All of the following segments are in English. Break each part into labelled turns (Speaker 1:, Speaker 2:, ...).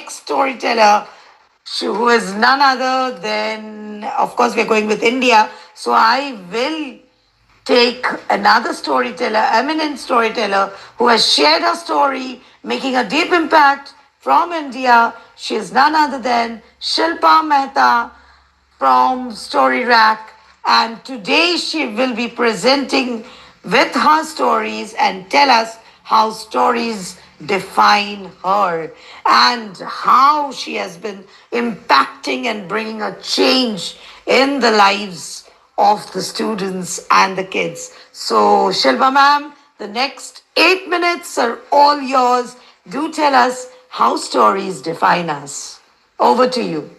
Speaker 1: next storyteller, who is none other than, of course, we're going with India. So I will take another storyteller, eminent storyteller, who has shared her story, making a deep impact from India. She is none other than Shilpa Mehta from Story Rack. And today she will be presenting with her stories and tell us how stories define her and how she has been impacting and bringing a change in the lives of the students and the kids. So, Shilpa ma'am, the next 8 minutes are all yours. Do tell us how stories define us. Over to you.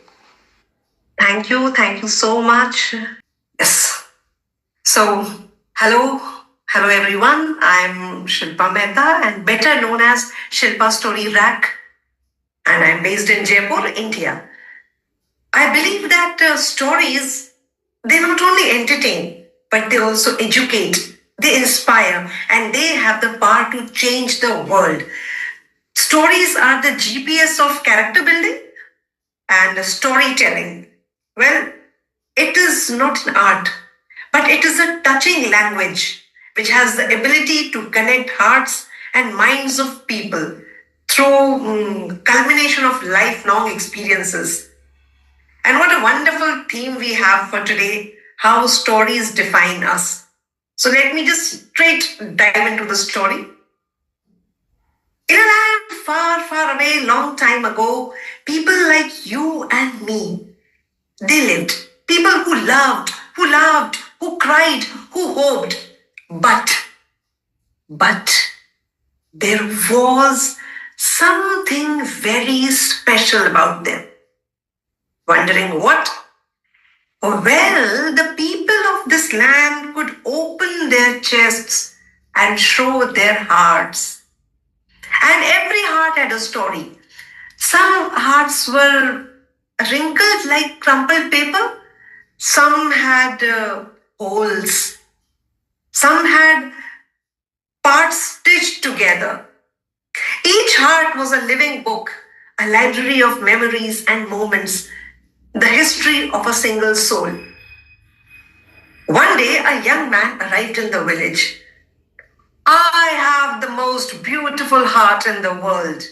Speaker 2: Thank you so much. Yes. So, hello everyone. I'm Shilpa Mehta and better known as Shilpa Story Rack, and I'm based in Jaipur, India. I believe that stories, they not only entertain, but they also educate, they inspire, and they have the power to change the world. Stories are the GPS of character building and storytelling. Well, it is not an art, but it is a touching language which has the ability to connect hearts and minds of people through culmination of lifelong experiences. And what a wonderful theme we have for today, how stories define us. So let me just straight dive into the story. In a land far, far away, long time ago, people like you and me, they lived. People who loved, who cried, who hoped. But there was something very special about them. Wondering what? Well, the people of this land could open their chests and show their hearts. And every heart had a story. Some hearts were wrinkled like crumpled paper. Some had holes. Some had parts stitched together. Each heart was a living book, a library of memories and moments, the history of a single soul. One day, a young man arrived in the village. I have the most beautiful heart in the world.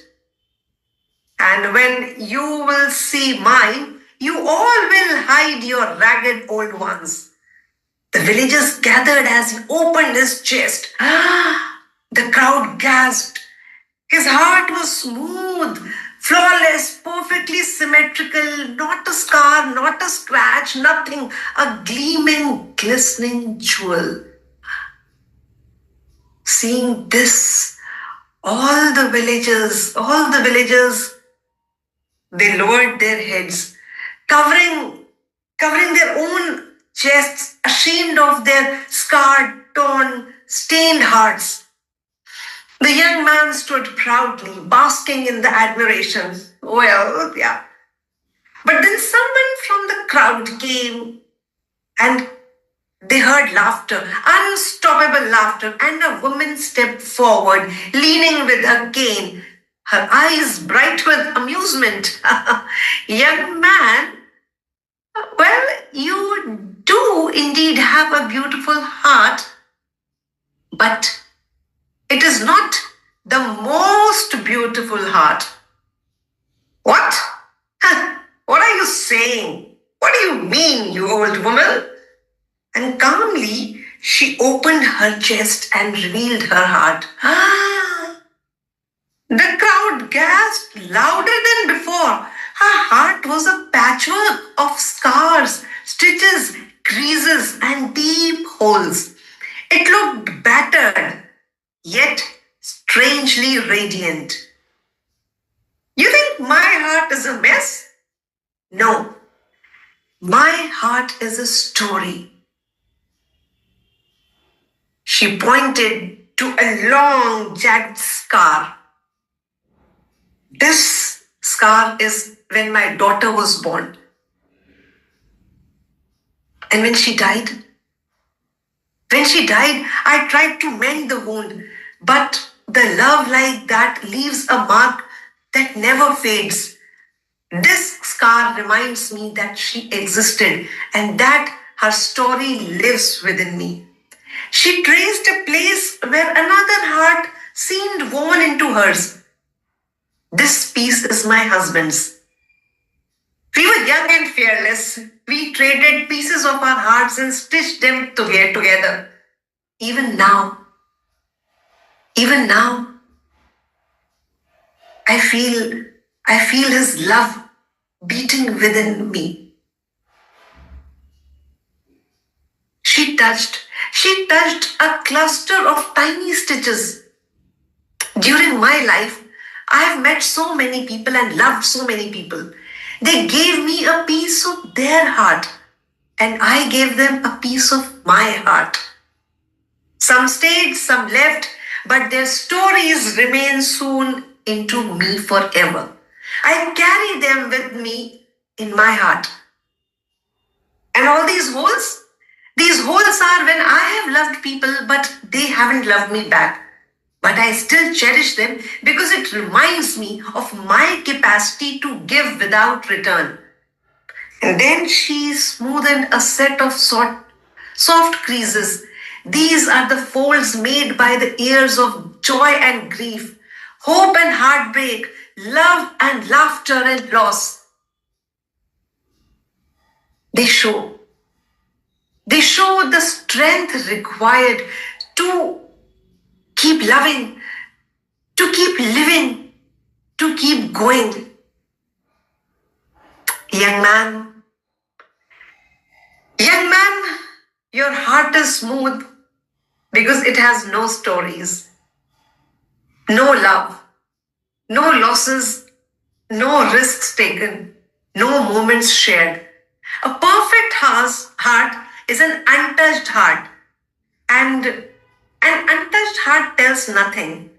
Speaker 2: And when you will see mine, you all will hide your ragged old ones. The villagers gathered as he opened his chest. The crowd gasped. His heart was smooth, flawless, perfectly symmetrical, not a scar, not a scratch, nothing, a gleaming, glistening jewel. Seeing this, all the villagers, they lowered their heads, covering their own chests, ashamed of their scarred, torn, stained hearts. The young man stood proudly, basking in the admiration. Well, yeah. But then someone from the crowd came and they heard laughter, unstoppable laughter, and a woman stepped forward, leaning with a cane, her eyes bright with amusement. Young man, well, you do indeed have a beautiful heart, but it is not the most beautiful heart. What? What are you saying? What do you mean, you old woman? And calmly, she opened her chest and revealed her heart. The crowd gasped louder than before. Her heart was a patchwork of scars, stitches, creases, and deep holes. It looked battered, yet strangely radiant. You think my heart is a mess? No. My heart is a story. She pointed to a long, jagged scar. This scar is when my daughter was born. And when she died, I tried to mend the wound. But the love like that leaves a mark that never fades. This scar reminds me that she existed and that her story lives within me. She traced a place where another heart seemed woven into hers. This piece is my husband's. We were young and fearless. We traded pieces of our hearts and stitched them together. Even now, even now, I feel his love beating within me. She touched a cluster of tiny stitches. During my life, I have met so many people and loved so many people. They gave me a piece of their heart, and I gave them a piece of my heart. Some stayed, some left, but their stories remain sewn into me forever. I carry them with me in my heart. And all these holes are when I have loved people, but they haven't loved me back. But I still cherish them because it reminds me of my capacity to give without return. And then she smoothed a set of soft creases. These are the folds made by the years of joy and grief, hope and heartbreak, love and laughter and loss. They show the strength required to keep loving, to keep living, to keep going. Young man, your heart is smooth because it has no stories, no love, no losses, no risks taken, no moments shared. A perfect heart is an untouched heart, and an untouched heart tells nothing.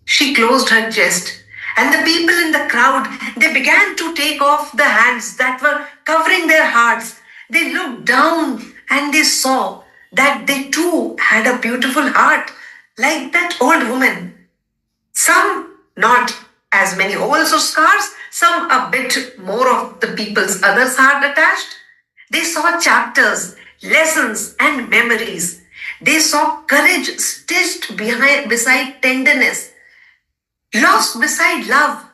Speaker 2: She closed her chest, and the people in the crowd, they began to take off the hands that were covering their hearts. They looked down and they saw that they too had a beautiful heart, like that old woman. Some not as many holes or scars, some a bit more of the people's others heart attached. They saw chapters, lessons, and memories. They saw courage stitched beside tenderness, loss beside love,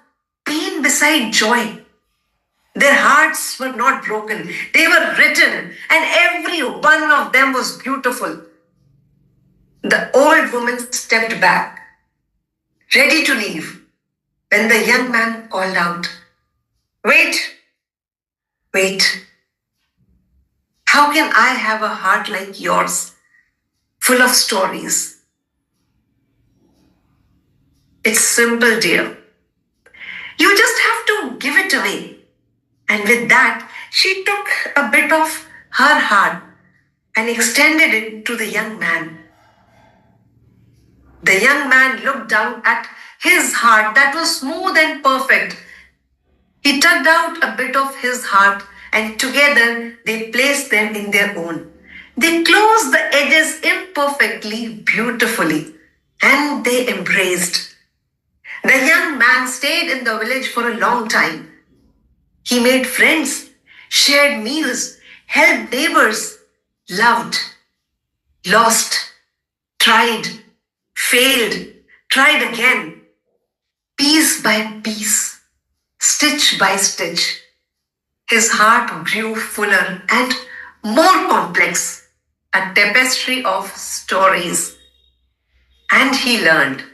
Speaker 2: pain beside joy. Their hearts were not broken, they were written, and every one of them was beautiful. The old woman stepped back, ready to leave, when the young man called out, "Wait, wait. How can I have a heart like yours, full of stories?" It's simple, dear. You just have to give it away. And with that, she took a bit of her heart and extended it to the young man. The young man looked down at his heart that was smooth and perfect. He tugged out a bit of his heart, and together they placed them in their own. They closed the edges imperfectly, beautifully, and they embraced. The young man stayed in the village for a long time. He made friends, shared meals, helped neighbors, loved, lost, tried, failed, tried again, piece by piece, stitch by stitch. His heart grew fuller and more complex, a tapestry of stories. And he learned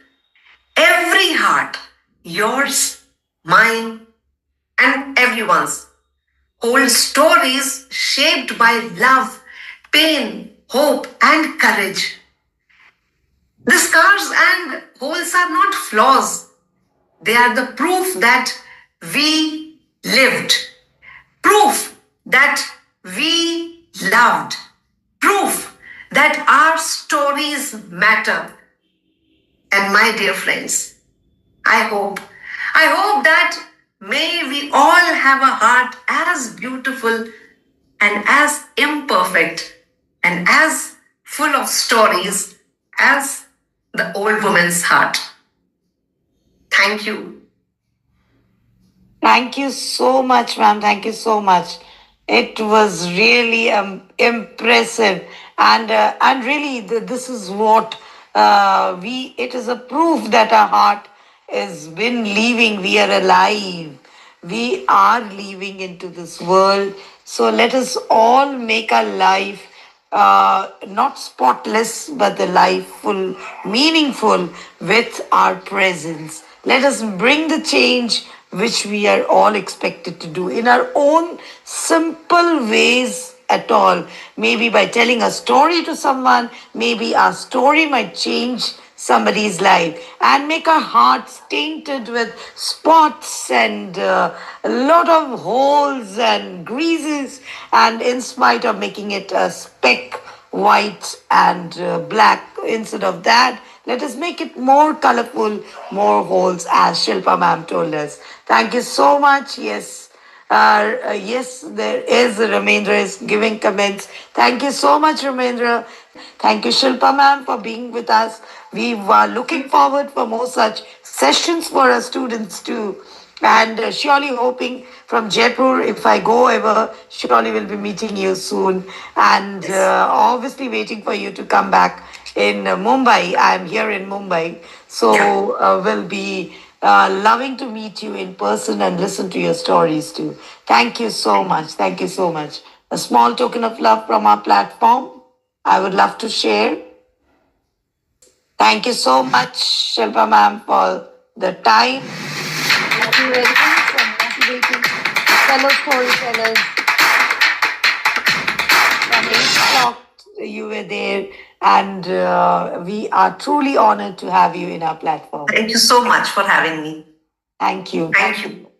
Speaker 2: every heart, yours, mine, and everyone's, holds stories shaped by love, pain, hope, and courage. The scars and holes are not flaws. They are the proof that we lived, proof that we loved, proof that our stories matter. And my dear friends, I hope that may we all have a heart as beautiful and as imperfect and as full of stories as the old woman's heart. Thank you.
Speaker 1: Thank you so much, ma'am. Thank you so much. It was really impressive, and really, this is what we. It is a proof that our heart has been leaving. We are alive. We are leaving into this world. So let us all make our life not spotless, but the life full, meaningful with our presence. Let us bring the change which we are all expected to do in our own simple ways at all. Maybe by telling a story to someone, maybe our story might change somebody's life and make our hearts tainted with spots and a lot of holes and greases, and in spite of making it a speck white and black, instead of that, let us make it more colorful, more holes, as Shilpa ma'am told us. Thank you so much. Yes. Yes, there is. Ramendra is giving comments. Thank you so much, Ramendra. Thank you, Shilpa ma'am, for being with us. We are looking forward for more such sessions for our students too. And surely hoping from Jaipur, if I go ever, surely we'll be meeting you soon. And obviously waiting for you to come back in Mumbai. I'm here in Mumbai. So we'll be loving to meet you in person and listen to your stories too. Thank you so much. Thank you so much. A small token of love from our platform. I would love to share. Thank you so much, Shilpa ma'am, for the time, happy residence, and motivating fellow storytellers from 8 o'clock. You were there, and we are truly honored to have you in our platform.
Speaker 2: Thank you so much for having me.
Speaker 1: Thank you.
Speaker 2: Thank you.